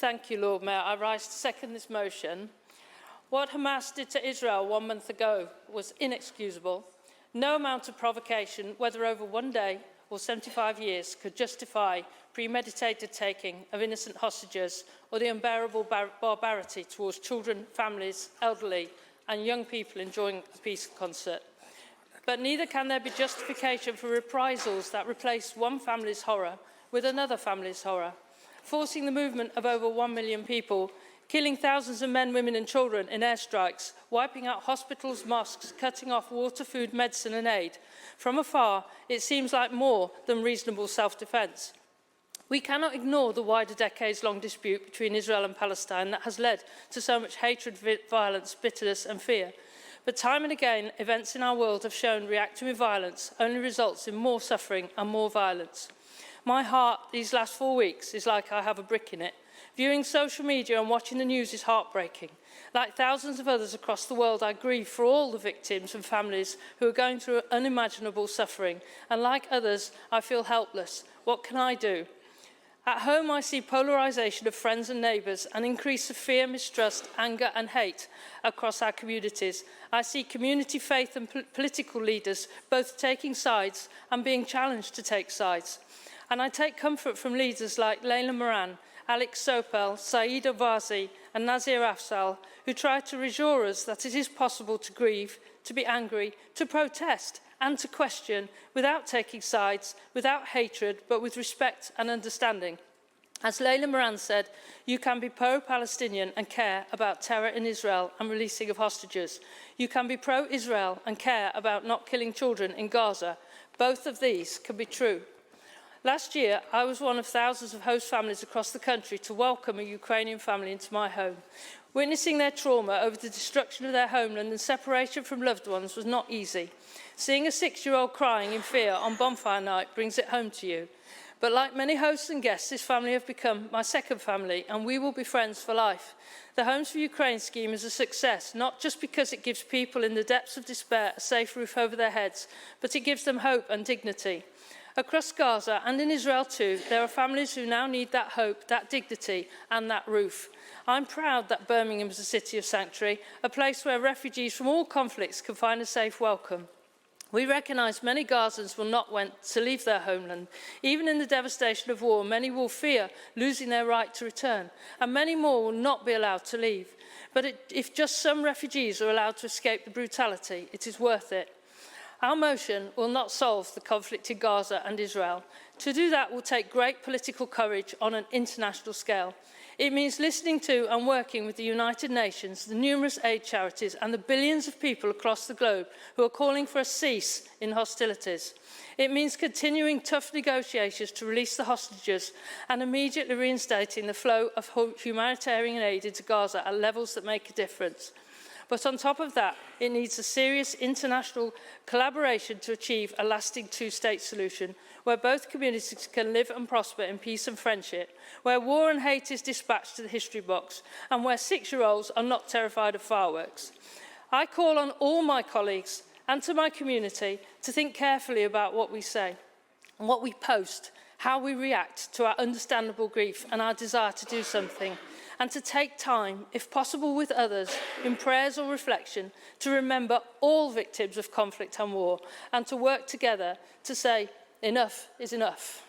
Thank you, Lord Mayor. I rise to second this motion. What Hamas did to Israel 1 month ago was inexcusable. No amount of provocation, whether over 1 day or 75 years, could justify premeditated taking of innocent hostages or the unbearable barbarity towards children, families, elderly and young people enjoying a peace concert. But neither can there be justification for reprisals that replace one family's horror with another family's horror, forcing the movement of over 1 million people, killing thousands of men, women and children in airstrikes, wiping out hospitals, mosques, cutting off water, food, medicine and aid. From afar, it seems like more than reasonable self-defence. We cannot ignore the wider decades-long dispute between Israel and Palestine that has led to so much hatred, violence, bitterness and fear. But time and again, events in our world have shown reacting with violence only results in more suffering and more violence. My heart these last 4 weeks is like I have a brick in it. Viewing social media and watching the news is heartbreaking. Like thousands of others across the world, I grieve for all the victims and families who are going through unimaginable suffering. And like others, I feel helpless. What can I do? At home, I see polarisation of friends and neighbours, an increase of fear, mistrust, anger and hate across our communities. I see community, faith and political leaders both taking sides and being challenged to take sides. And I take comfort from leaders like Layla Moran, Alex Sopel, Saeed Ovazi and Nazir Afzal, who try to reassure us that it is possible to grieve, to be angry, to protest and to question without taking sides, without hatred, but with respect and understanding. As Layla Moran said, you can be pro-Palestinian and care about terror in Israel and releasing of hostages. You can be pro-Israel and care about not killing children in Gaza. Both of these can be true. Last year, I was one of thousands of host families across the country to welcome a Ukrainian family into my home. Witnessing their trauma over the destruction of their homeland and separation from loved ones was not easy. Seeing a 6-year-old crying in fear on bonfire night brings it home to you. But like many hosts and guests, this family have become my second family and we will be friends for life. The Homes for Ukraine scheme is a success, not just because it gives people in the depths of despair a safe roof over their heads, but it gives them hope and dignity. Across Gaza and in Israel too, there are families who now need that hope, that dignity and that roof. I'm proud that Birmingham is a city of sanctuary, a place where refugees from all conflicts can find a safe welcome. We recognise many Gazans will not want to leave their homeland. Even in the devastation of war, many will fear losing their right to return, and many more will not be allowed to leave. But if just some refugees are allowed to escape the brutality, it is worth it. Our motion will not solve the conflict in Gaza and Israel. To do that will take great political courage on an international scale. It means listening to and working with the United Nations, the numerous aid charities and the billions of people across the globe who are calling for a cease in hostilities. It means continuing tough negotiations to release the hostages and immediately reinstating the flow of humanitarian aid into Gaza at levels that make a difference. But on top of that, it needs a serious international collaboration to achieve a lasting two-state solution where both communities can live and prosper in peace and friendship, where war and hate is dispatched to the history box, and where 6-year-olds are not terrified of fireworks. I call on all my colleagues and to my community to think carefully about what we say and what we post, how we react to our understandable grief and our desire to do something, and to take time, if possible with others, in prayers or reflection, to remember all victims of conflict and war, and to work together to say, enough is enough.